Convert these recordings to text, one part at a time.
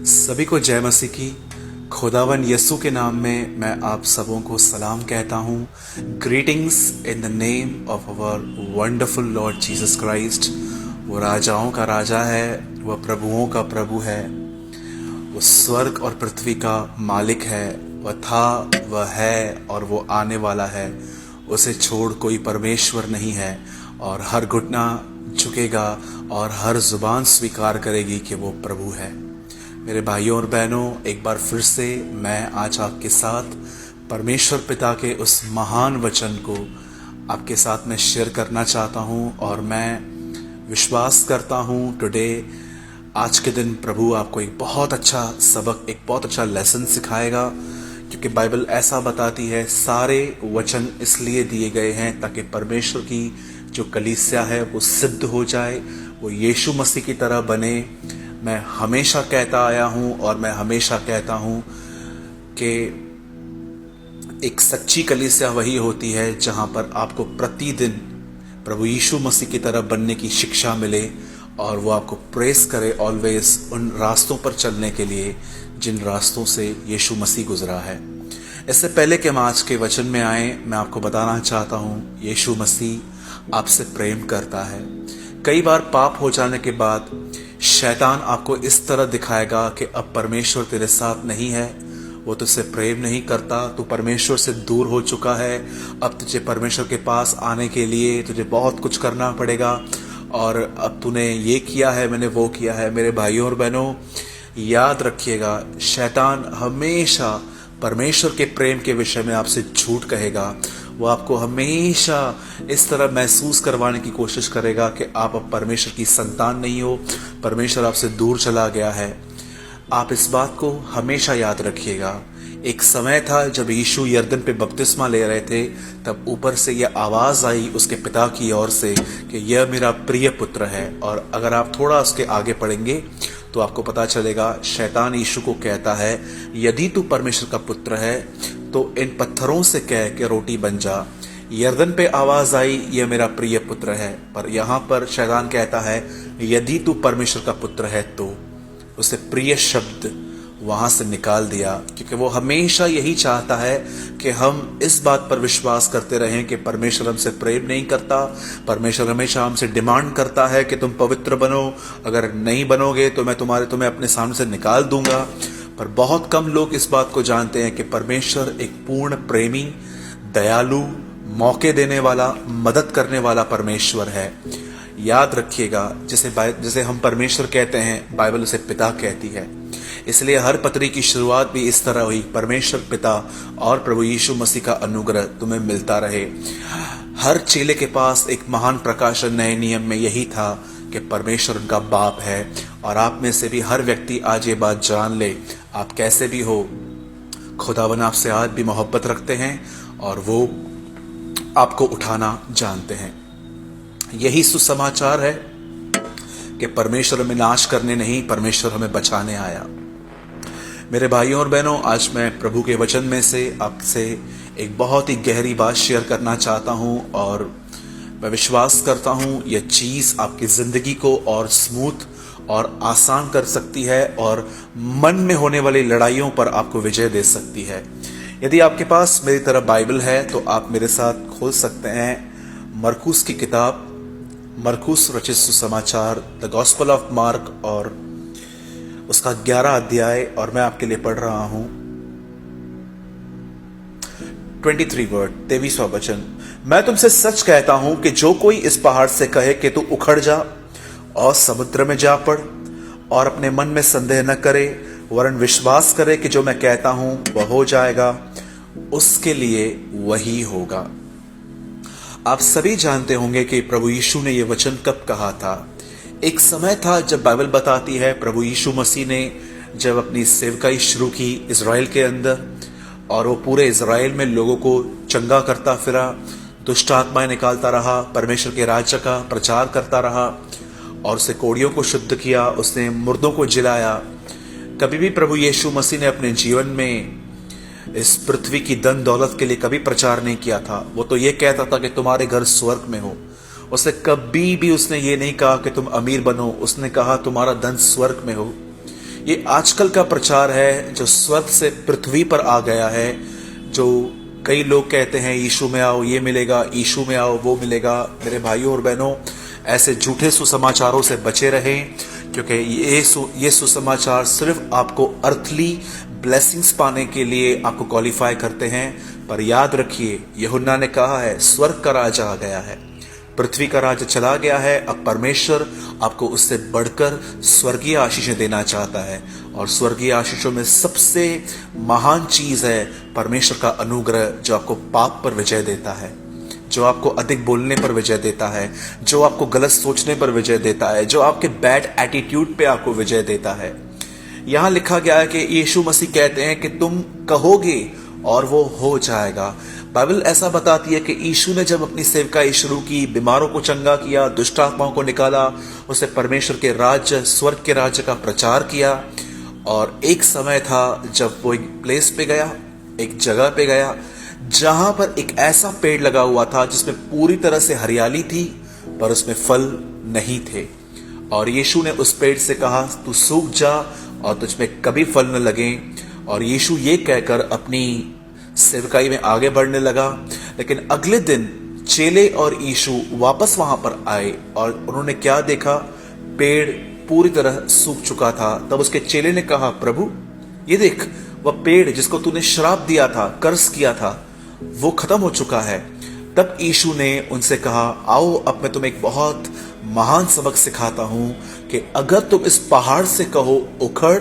सभी को जय मसीह की। खुदावन यसु के नाम में मैं आप सबों को सलाम कहता हूँ। Greetings in the name of our wonderful Lord Jesus Christ. वो राजाओं का राजा है, वह प्रभुओं का प्रभु है, वो स्वर्ग और पृथ्वी का मालिक है। वह था, वह है और वो आने वाला है। उसे छोड़ कोई परमेश्वर नहीं है। और हर घुटना झुकेगा और हर जुबान स्वीकार करेगी कि वो प्रभु है। मेरे भाइयों और बहनों, एक बार फिर से मैं आज आपके साथ परमेश्वर पिता के उस महान वचन को आपके साथ में शेयर करना चाहता हूँ। और मैं विश्वास करता हूँ टुडे, आज के दिन प्रभु आपको एक बहुत अच्छा सबक, एक बहुत अच्छा लेसन सिखाएगा। क्योंकि बाइबल ऐसा बताती है, सारे वचन इसलिए दिए गए हैं ताकि परमेश्वर की जो कलीसिया है वो सिद्ध हो जाए, वो यीशु मसीह की तरह बने। मैं हमेशा कहता आया हूं और मैं हमेशा कहता हूं कि एक सच्ची कलीसिया वही होती है जहां पर आपको प्रतिदिन प्रभु यीशु मसीह की तरह बनने की शिक्षा मिले और वो आपको प्रेस करे ऑलवेज उन रास्तों पर चलने के लिए जिन रास्तों से यीशु मसीह गुजरा है। इससे पहले कि हम आज के वचन में आए, मैं आपको बताना चाहता हूं, यीशु मसीह आपसे प्रेम करता है। कई बार पाप हो जाने के बाद शैतान आपको इस तरह दिखाएगा कि अब परमेश्वर तेरे साथ नहीं है, वो तुझसे प्रेम नहीं करता, तू परमेश्वर से दूर हो चुका है। अब तुझे परमेश्वर के पास आने के लिए तुझे बहुत कुछ करना पड़ेगा और अब तूने ये किया है, मैंने वो किया है। मेरे भाइयों और बहनों, याद रखिएगा, शैतान हमेशा परमेश्वर के प्रेम के विषय में आपसे झूठ कहेगा। वो आपको हमेशा इस तरह महसूस करवाने की कोशिश करेगा कि आप अब परमेश्वर की संतान नहीं हो, परमेश्वर आपसे दूर चला गया है। आप इस बात को हमेशा याद रखिएगा। एक समय था जब यीशु यरदन पे बपतिस्मा ले रहे थे, तब ऊपर से यह आवाज आई उसके पिता की ओर से कि यह मेरा प्रिय पुत्र है। और अगर आप थोड़ा उसके आगे पढ़ेंगे तो आपको पता चलेगा, शैतान यीशु को कहता है, यदि तू परमेश्वर का पुत्र है तो इन पत्थरों से कह के रोटी बन जा। यरदन पे आवाज आई, यह मेरा प्रिय पुत्र है, पर यहां पर शैतान कहता है, यदि तू परमेश्वर का पुत्र है तो। उसे प्रिय शब्द वहां से निकाल दिया, क्योंकि वो हमेशा यही चाहता है कि हम इस बात पर विश्वास करते रहें कि परमेश्वर हमसे प्रेम नहीं करता। परमेश्वर हमेशा हमसे डिमांड करता है कि तुम पवित्र बनो, अगर नहीं बनोगे तो मैं तुम्हें अपने सामने से निकाल दूंगा। पर बहुत कम लोग इस बात को जानते हैं कि परमेश्वर एक पूर्ण प्रेमी, दयालु, मौके देने वाला, मदद करने वाला परमेश्वर है। याद रखिएगा, जैसे हम परमेश्वर कहते हैं, बाइबल उसे पिता कहती है। इसलिए हर पत्री की शुरुआत भी इस तरह हुई, परमेश्वर पिता और प्रभु यीशु मसीह का अनुग्रह तुम्हें मिलता रहे। हर चेले के पास एक महान प्रकाशन नए नियम में यही था कि परमेश्वर उनका बाप है। और आप में से भी हर व्यक्ति आज ये बात जान ले, आप कैसे भी हो, खुदावन आपसे आज भी मोहब्बत रखते हैं और वो आपको उठाना जानते हैं। यही सुसमाचार है कि परमेश्वर हमें नाश करने नहीं, परमेश्वर हमें बचाने आया। मेरे भाइयों और बहनों, आज मैं प्रभु के वचन में से आपसे एक बहुत ही गहरी बात शेयर करना चाहता हूं और मैं विश्वास करता हूं यह चीज आपकी जिंदगी को और स्मूथ और आसान कर सकती है और मन में होने वाली लड़ाइयों पर आपको विजय दे सकती है। यदि आपके पास मेरी तरह बाइबल है तो आप मेरे साथ खोल सकते हैं मरकुस की किताब, मरकुस रचित सुसमाचार, द गॉस्पेल ऑफ मार्क, और उसका 11 अध्याय, और मैं आपके लिए पढ़ रहा हूं 23 वर्ड, 23वां वचन। मैं तुमसे सच कहता हूं कि जो कोई इस पहाड़ से कहे कि तू उखड़ जा और समुद्र में जा पड़, और अपने मन में संदेह न करे वरन विश्वास करे कि जो मैं कहता हूं वह हो जाएगा, उसके लिए वही होगा। आप सभी जानते होंगे कि प्रभु यीशु ने यह वचन कब कहा था। एक समय था जब बाइबल बताती है प्रभु यीशु मसीह ने जब अपनी सेवकाई शुरू की इज़राइल के अंदर, और वो पूरे इज़राइल में लोगों को चंगा करता फिरा, दुष्ट आत्माएं निकालता रहा, परमेश्वर के राज्य का प्रचार करता रहा, और उसने कोड़ियों को शुद्ध किया, उसने मुर्दों को जिलाया। कभी भी प्रभु यीशु मसीह ने अपने जीवन में इस पृथ्वी की धन दौलत के लिए कभी प्रचार नहीं किया था। वो तो ये कहता था कि तुम्हारे घर स्वर्ग में हो। उसने कभी भी ये नहीं कहा कि तुम अमीर बनो, उसने कहा तुम्हारा धन स्वर्ग में हो। ये आजकल का प्रचार है जो स्वर्ग से पृथ्वी पर आ गया है। जो कई लोग कहते हैं यीशु में आओ ये मिलेगा, यीशु में आओ वो मिलेगा। मेरे भाइयों और बहनों, ऐसे झूठे सुसमाचारों से बचे रहें, क्योंकि ये सुसमाचार सिर्फ आपको अर्थली ब्लेसिंग्स पाने के लिए आपको क्वालिफाई करते हैं। पर याद रखिए, यूहन्ना ने कहा है स्वर्ग का राज आ गया है, पृथ्वी का राज चला गया है। अब परमेश्वर आपको उससे बढ़कर स्वर्गीय आशीषें देना चाहता है, और स्वर्गीय आशीषों में सबसे महान चीज है परमेश्वर का अनुग्रह, जो आपको पाप पर विजय देता है, जो आपको अधिक बोलने पर विजय देता है, जो आपको गलत सोचने पर विजय देता है, जो आपके बैड एटीट्यूड पे आपको विजय देता है। यहां लिखा गया है कि यीशु मसीह कहते हैं कि तुम कहोगे और वो हो जाएगा। बाइबल ऐसा बताती है कि यीशु ने जब अपनी सेवकाई शुरू की, बीमारों को चंगा किया, दुष्ट आत्माओं को निकाला, उसे परमेश्वर के राज्य, स्वर्ग के राज्य का प्रचार किया। और एक समय था जब वो एक प्लेस पे गया, एक जगह पे गया, जहां पर एक ऐसा पेड़ लगा हुआ था जिसमें पूरी तरह से हरियाली थी, पर उसमें फल नहीं थे। और यीशु ने उस पेड़ से कहा तू सूख जा और तुझमें कभी फल न लगे। और यीशु ये कहकर अपनी सेवकाई में आगे बढ़ने लगा। लेकिन अगले दिन चेले और यीशु वापस वहां पर आए और उन्होंने क्या देखा? पेड़ पूरी तरह सूख चुका था। तब उसके चेले ने कहा, प्रभु ये देख, वह पेड़ जिसको तूने श्राप दिया था, कर्ज किया था, वो खत्म हो चुका है। तब यीशु ने उनसे कहा, आओ अब मैं तुम्हें एक बहुत महान सबक सिखाता हूं कि अगर तुम इस पहाड़ से कहो उखड़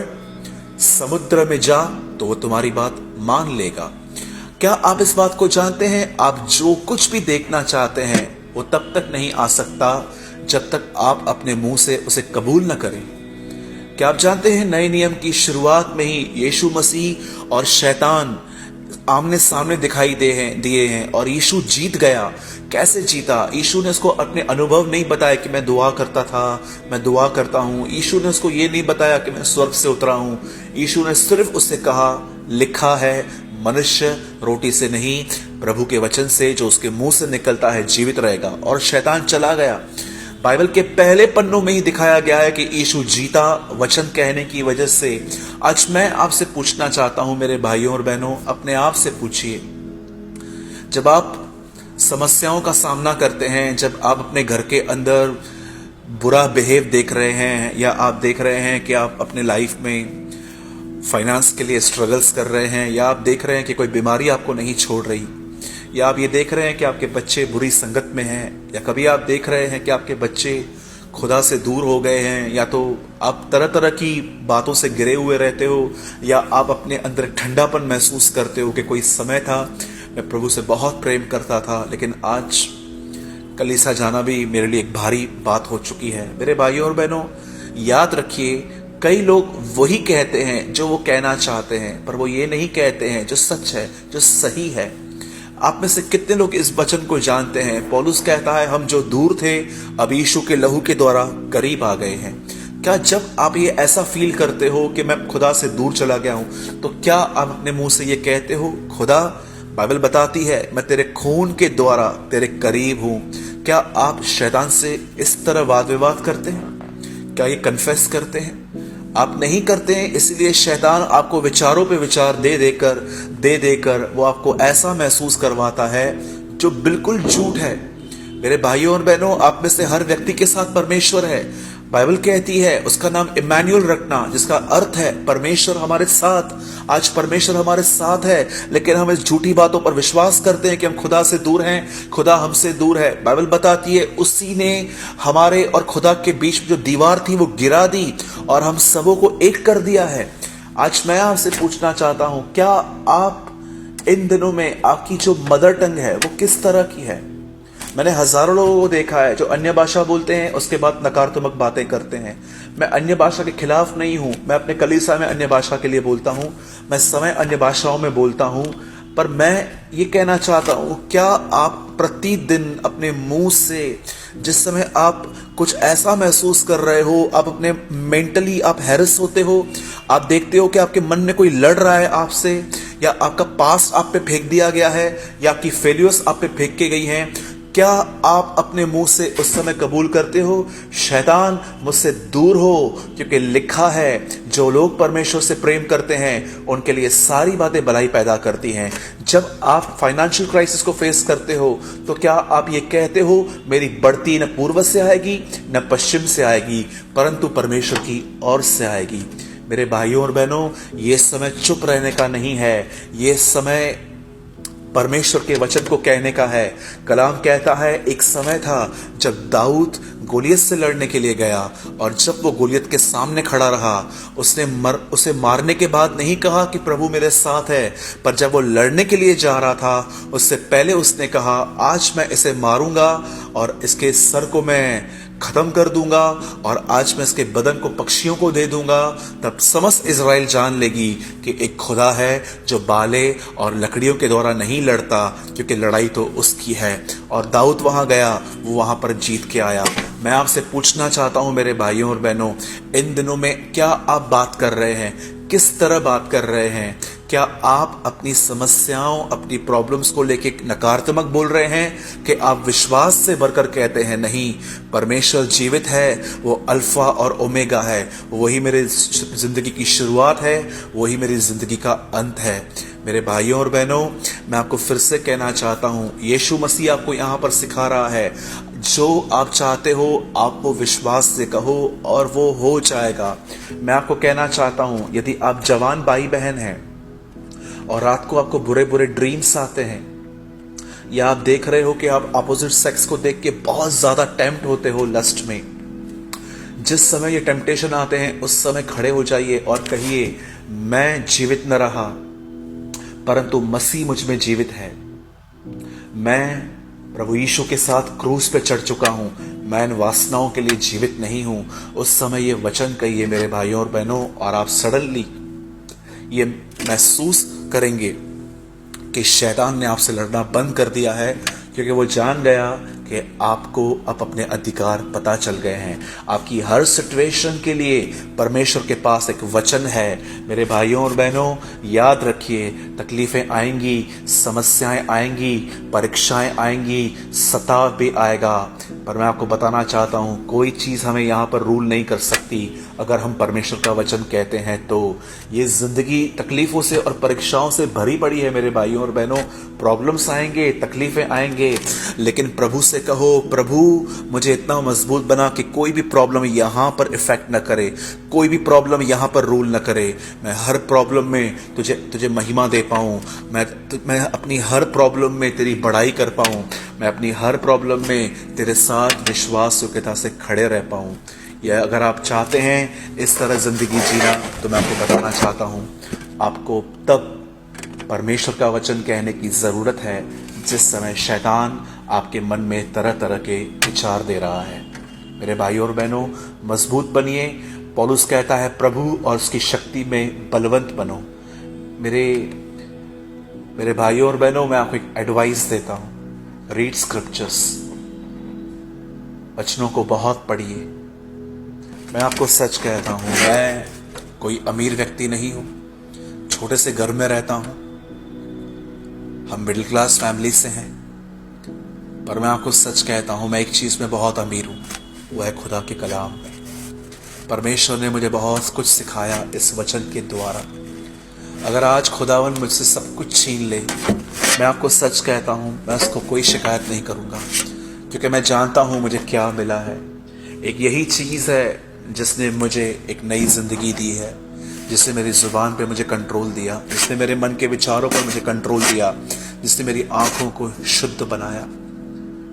समुद्र में जा, तो वो तुम्हारी बात मान लेगा। क्या आप इस बात को जानते हैं? आप जो कुछ भी देखना चाहते हैं वो तब तक नहीं आ सकता जब तक आप अपने मुंह से उसे कबूल न करें। क्या आप जानते हैं नए नियम की शुरुआत में ही यीशु मसीह और शैतान आमने सामने दिखाई दिए हैं और यीशु जीत गया। कैसे जीता? यीशु ने उसको अपने अनुभव नहीं बताया कि मैं दुआ करता था, मैं दुआ करता हूं। यीशु ने उसको ये नहीं बताया कि मैं स्वर्ग से उतरा हूं। यीशु ने सिर्फ उससे कहा, लिखा है मनुष्य रोटी से नहीं, प्रभु के वचन से जो उसके मुंह से निकलता है जीवित रहेगा। और शैतान चला गया। बाइबल के पहले पन्नों में ही दिखाया गया है कि यीशु जीता वचन कहने की वजह से। आज मैं आपसे पूछना चाहता हूं मेरे भाइयों और बहनों, अपने आप से पूछिए, जब आप समस्याओं का सामना करते हैं, जब आप अपने घर के अंदर बुरा बिहेव देख रहे हैं, या आप देख रहे हैं कि आप अपने लाइफ में फाइनेंस के लिए स्ट्रगल्स कर रहे हैं, या आप देख रहे हैं कि कोई बीमारी आपको नहीं छोड़ रही, या आप ये देख रहे हैं कि आपके बच्चे बुरी संगत में हैं, या कभी आप देख रहे हैं कि आपके बच्चे खुदा से दूर हो गए हैं, या तो आप तरह तरह की बातों से घिरे हुए रहते हो, या आप अपने अंदर ठंडापन महसूस करते हो कि कोई समय था मैं प्रभु से बहुत प्रेम करता था, लेकिन आज कलीसिया जाना भी मेरे लिए एक भारी बात हो चुकी है। मेरे भाइयों और बहनों, याद रखिए, कई लोग वही कहते हैं जो वो कहना चाहते हैं, पर वो ये नहीं कहते हैं जो सच है, जो सही है। आप में से कितने लोग इस वचन को जानते हैं? पौलुस कहता है, हम जो दूर थे अब यीशु के लहू के द्वारा करीब आ गए हैं। क्या जब आप ये ऐसा फील करते हो कि मैं खुदा से दूर चला गया हूं, तो क्या आप अपने मुंह से ये कहते हो, खुदा, बाइबल बताती है मैं तेरे खून के द्वारा तेरे करीब हूं। क्या आप शैतान से इस तरह वाद विवाद करते हैं? क्या ये कन्फेस करते हैं? आप नहीं करते हैं, इसलिए शैतान आपको विचारों पे विचार दे देकर वो आपको ऐसा महसूस करवाता है जो बिल्कुल झूठ है। मेरे भाइयों और बहनों, आप में से हर व्यक्ति के साथ परमेश्वर है। बाइबल कहती है उसका नाम इमैनुअल रखना, जिसका अर्थ है परमेश्वर हमारे साथ। आज परमेश्वर हमारे साथ है, लेकिन हम इस झूठी बातों पर विश्वास करते हैं कि हम खुदा से दूर हैं, खुदा हमसे दूर है। बाइबल बताती है उसी ने हमारे और खुदा के बीच में जो दीवार थी वो गिरा दी और हम सबों को एक कर दिया है। आज मैं आपसे पूछना चाहता हूं, क्या आप इन दिनों में आपकी जो मदर टंग है वो किस तरह की है? मैंने हजारों लोगों को देखा है जो अन्य भाषा बोलते हैं, उसके बाद नकारात्मक बातें करते हैं। मैं अन्य भाषा के खिलाफ नहीं हूं, मैं अपने कलीसिया में अन्य भाषा के लिए बोलता हूं, मैं समय अन्य भाषाओं में बोलता हूं, पर मैं ये कहना चाहता हूं, क्या आप प्रतिदिन अपने मुंह से, जिस समय आप कुछ ऐसा महसूस कर रहे हो, आप अपने मेंटली आप हैरेस होते हो, आप देखते हो कि आपके मन में कोई लड़ रहा है आपसे, या आपका पास्ट आप पे फेंक दिया गया है, या आपकी फेल्यूर्स आप पे फेंक के गई हैं, क्या आप अपने मुंह से उस समय कबूल करते हो, शैतान मुझसे दूर हो, क्योंकि लिखा है जो लोग परमेश्वर से प्रेम करते हैं उनके लिए सारी बातें भलाई पैदा करती हैं। जब आप फाइनेंशियल क्राइसिस को फेस करते हो तो क्या आप ये कहते हो मेरी बढ़ती न पूर्व से आएगी न पश्चिम से आएगी, परंतु परमेश्वर की ओर से आएगी। मेरे भाइयों और बहनों, ये समय चुप रहने का नहीं है, ये समय परमेश्वर के वचन को कहने का है। कलाम कहता है एक समय था जब दाऊद गोलियत से लड़ने के लिए गया, और जब वो गोलियत के सामने खड़ा रहा, उसे मारने के बाद नहीं कहा कि प्रभु मेरे साथ है, पर जब वो लड़ने के लिए जा रहा था उससे पहले उसने कहा आज मैं इसे मारूंगा और इसके सर को मैं खत्म कर दूंगा और आज मैं इसके बदन को पक्षियों को दे दूंगा। तब समस्त इज़राइल जान लेगी कि एक खुदा है जो बाले और लकड़ियों के द्वारा नहीं लड़ता, क्योंकि लड़ाई तो उसकी है। और दाऊद वहां गया, वो वहां पर जीत के आया। मैं आपसे पूछना चाहता हूं मेरे भाइयों और बहनों, इन दिनों में क्या आप बात कर रहे हैं? किस तरह बात कर रहे हैं? क्या आप अपनी समस्याओं, अपनी प्रॉब्लम्स को लेके नकारात्मक बोल रहे हैं कि आप विश्वास से भरकर कहते हैं नहीं, परमेश्वर जीवित है, वो अल्फा और ओमेगा है, वही मेरे जिंदगी की शुरुआत है, वही मेरी जिंदगी का अंत है। मेरे भाइयों और बहनों, मैं आपको फिर से कहना चाहता हूं, यीशु मसीह आपको यहां पर सिखा रहा है, जो आप चाहते हो आप वो विश्वास से कहो और वो हो जाएगा। मैं आपको कहना चाहता हूं, यदि आप जवान भाई बहन हैं और रात को आपको बुरे बुरे ड्रीम्स आते हैं, या आप देख रहे हो कि आप अपोजिट सेक्स को देख के बहुत ज्यादा टेम्प्ट होते हो लस्ट में, जिस समय ये टेम्पटेशन आते हैं उस समय खड़े हो जाइए और कहिए मैं जीवित न रहा परंतु मसीह मुझ में जीवित है। मैं प्रभु यीशु के साथ क्रूस पे चढ़ चुका हूं, मैं इन वासनाओं के लिए जीवित नहीं हूं। उस समय ये वचन कहिए मेरे भाइयों और बहनों, और आप सडनली ये महसूस करेंगे कि शैतान ने आपसे लड़ना बंद कर दिया है, क्योंकि वो जान गया कि आपको अब अपने अधिकार पता चल गए हैं। आपकी हर सिचुएशन के लिए परमेश्वर के पास एक वचन है। मेरे भाइयों और बहनों, याद रखिए, तकलीफें आएंगी, समस्याएं आएंगी, परीक्षाएं आएंगी, सताव भी आएगा, पर मैं आपको बताना चाहता हूं कोई चीज हमें यहां पर रूल नहीं कर सकती। अगर हम परमेश्वर का वचन कहते हैं तो ये जिंदगी तकलीफों से और परीक्षाओं से भरी पड़ी है। मेरे भाइयों और बहनों, प्रॉब्लम्स आएंगे, तकलीफें आएंगे, लेकिन प्रभु से कहो, प्रभु मुझे इतना मजबूत बना कि कोई भी प्रॉब्लम यहां पर इफेक्ट न करे, कोई भी प्रॉब्लम यहां पर रूल न करे। मैं हर प्रॉब्लम में तुझे महिमा दे पाऊं, मैं अपनी हर प्रॉब्लम में तेरी बड़ाई कर पाऊं, मैं अपनी हर प्रॉब्लम में तेरे साथ विश्वास योग्यता से खड़े रह पाऊं। या अगर आप चाहते हैं इस तरह जिंदगी जीना, तो मैं आपको बताना चाहता हूं, आपको तब परमेश्वर का वचन कहने की जरूरत है जिस समय शैतान आपके मन में तरह तरह के विचार दे रहा है। मेरे भाइयों और बहनों, मजबूत बनिए। पौलुस कहता है प्रभु और उसकी शक्ति में बलवंत बनो। मेरे भाइयों और बहनों, मैं आपको एक एडवाइस देता हूं, रीड स्क्रिप्चर्स, वचनों को बहुत पढ़िए। मैं आपको सच कहता हूं, मैं कोई अमीर व्यक्ति नहीं हूं, छोटे से घर में रहता हूं, हम मिडिल क्लास फैमिली से हैं, पर मैं आपको सच कहता हूं, मैं एक चीज में बहुत अमीर हूं, वो है खुदा के कलाम में। परमेश्वर ने मुझे बहुत कुछ सिखाया इस वचन के द्वारा। अगर आज खुदावन मुझसे सब कुछ छीन ले, मैं आपको सच कहता हूं, मैं उसको कोई शिकायत नहीं करूंगा, क्योंकि मैं जानता हूं मुझे क्या मिला है। एक यही चीज है जिसने मुझे एक नई जिंदगी दी है, जिसने मेरी जुबान पे मुझे कंट्रोल दिया, जिसने मेरे मन के विचारों पर मुझे कंट्रोल दिया, जिसने मेरी आंखों को शुद्ध बनाया।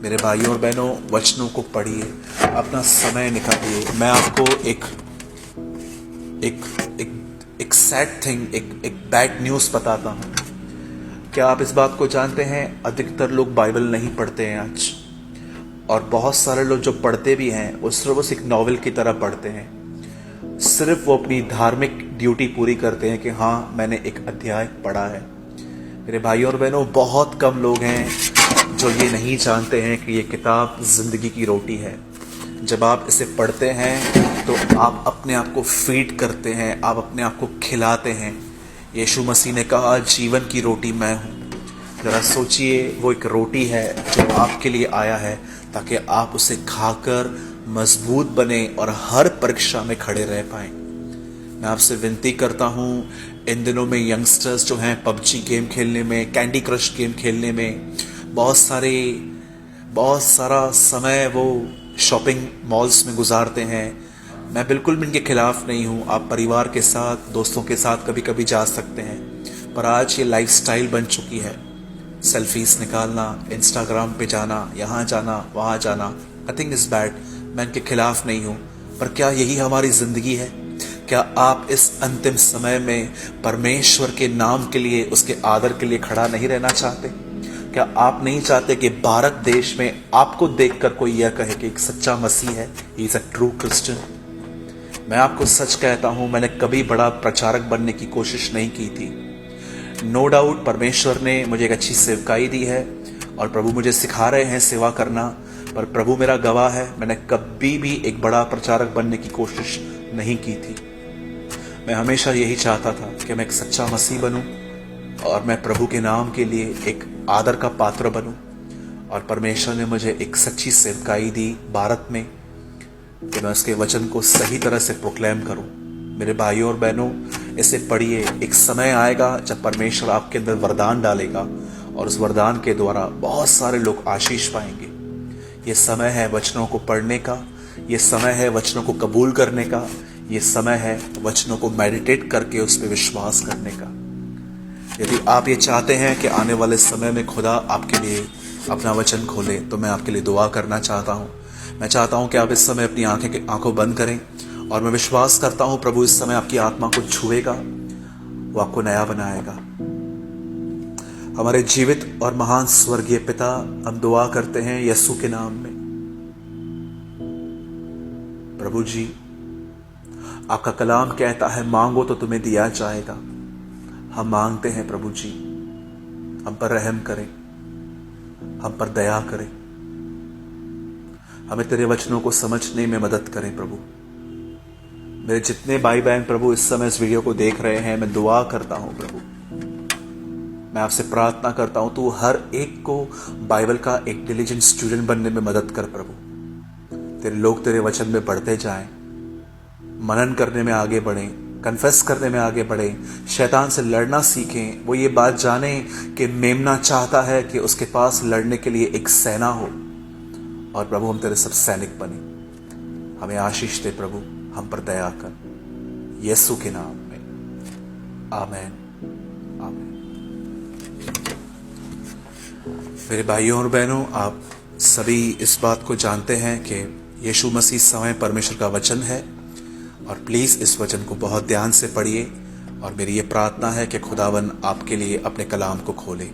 मेरे भाइयों और बहनों, वचनों को पढ़िए, अपना समय निकालिए। मैं आपको एक सैड थिंग, एक बैड न्यूज बताता हूं। क्या आप इस बात को जानते हैं, अधिकतर लोग बाइबल नहीं पढ़ते हैं आज, और बहुत सारे लोग जो पढ़ते भी हैं वो सिर्फ बस एक नॉवेल की तरह पढ़ते हैं। सिर्फ वो अपनी धार्मिक ड्यूटी पूरी करते हैं कि हाँ मैंने एक अध्याय पढ़ा है। मेरे भाइयों और बहनों, बहुत कम लोग हैं जो ये नहीं जानते हैं कि ये किताब जिंदगी की रोटी है। जब आप इसे पढ़ते हैं तो आप अपने आप को फीड करते हैं, आप अपने आप को खिलाते हैं। यीशु मसीह ने कहा जीवन की रोटी मैं हूँ। ज़रा सोचिए, वो एक रोटी है जो आपके लिए आया है ताकि आप उसे खाकर मजबूत बने और हर परीक्षा में खड़े रह पाएं। मैं आपसे विनती करता हूँ, इन दिनों में यंगस्टर्स जो हैं पबजी गेम खेलने में, कैंडी क्रश गेम खेलने में, बहुत सारा समय वो शॉपिंग मॉल्स में गुजारते हैं। मैं बिल्कुल भी इनके खिलाफ नहीं हूँ। आप परिवार के साथ, दोस्तों के साथ कभी कभी जा सकते हैं, पर आज ये लाइफस्टाइल बन चुकी है। सेल्फीज निकालना, इंस्टाग्राम पे जाना, यहाँ जाना, वहाँ जाना, नथिंग इज बैड। मैं इनके खिलाफ नहीं हूँ, पर क्या यही हमारी जिंदगी है? क्या आप इस अंतिम समय में परमेश्वर के नाम के लिए, उसके आदर के लिए खड़ा नहीं रहना चाहते? क्या आप नहीं चाहते कि भारत देश में आपको देखकर कोई यह कहे कि एक सच्चा मसीह है, he is a true Christian? मैं आपको सच कहता हूं, मैंने कभी बड़ा प्रचारक बनने की कोशिश नहीं की थी। नो डाउट परमेश्वर ने मुझे एक अच्छी सेवकाई दी है और प्रभु मुझे सिखा रहे हैं सेवा करना, पर प्रभु मेरा गवाह है, मैंने कभी भी एक बड़ा प्रचारक बनने की कोशिश नहीं की थी। मैं हमेशा यही चाहता था कि मैं एक सच्चा मसीह बनूं और मैं प्रभु के नाम के लिए एक आदर का पात्र बनूं, और परमेश्वर ने मुझे एक सच्ची सेवकाई दी भारत में कि मैं उसके वचन को सही तरह से प्रोक्लेम करूं। मेरे भाइयों और बहनों, इसे पढ़िए। एक समय आएगा जब परमेश्वर आपके अंदर वरदान डालेगा और उस वरदान के द्वारा बहुत सारे लोग आशीष पाएंगे। ये समय है वचनों को पढ़ने का, ये समय है वचनों को कबूल करने का, ये समय है वचनों को मेडिटेट करके उस पर विश्वास करने का। यदि आप ये चाहते हैं कि आने वाले समय में खुदा आपके लिए अपना वचन खोले, तो मैं आपके लिए दुआ करना चाहता हूँ। मैं चाहता हूँ कि आप इस समय अपनी आंखों बंद करें, और मैं विश्वास करता हूँ प्रभु इस समय आपकी आत्मा को छुएगा, वो आपको नया बनाएगा। हमारे जीवित और महान स्वर्गीय पिता, हम दुआ करते हैं यीशु के नाम में। प्रभु जी, आपका कलाम कहता है मांगो तो तुम्हें दिया जाएगा। हम मांगते हैं प्रभु जी, हम पर रहम करें, हम पर दया करें, हमें तेरे वचनों को समझने में मदद करें प्रभु। मेरे जितने भाई बहन प्रभु इस समय इस वीडियो को देख रहे हैं, मैं दुआ करता हूं प्रभु, मैं आपसे प्रार्थना करता हूं तू हर एक को बाइबल का एक डिलीजेंट स्टूडेंट बनने में मदद कर प्रभु। तेरे लोग तेरे वचन में बढ़ते जाएं, मनन करने में आगे बढ़ें, कन्फेस करने में आगे बढ़ें, शैतान से लड़ना सीखें। वो ये बात जाने कि मेमना चाहता है कि उसके पास लड़ने के लिए एक सेना हो, और प्रभु हम तेरे सब सैनिक बने। हमें आशीष दे प्रभु, हम पर दया कर, यीशु के नाम में, आमीन, आमीन। मेरे भाइयों और बहनों, आप सभी इस बात को जानते हैं कि यीशु मसीह समय परमेश्वर का वचन है, और प्लीज इस वचन को बहुत ध्यान से पढ़िए, और मेरी ये प्रार्थना है कि खुदावन आपके लिए अपने कलाम को खोले।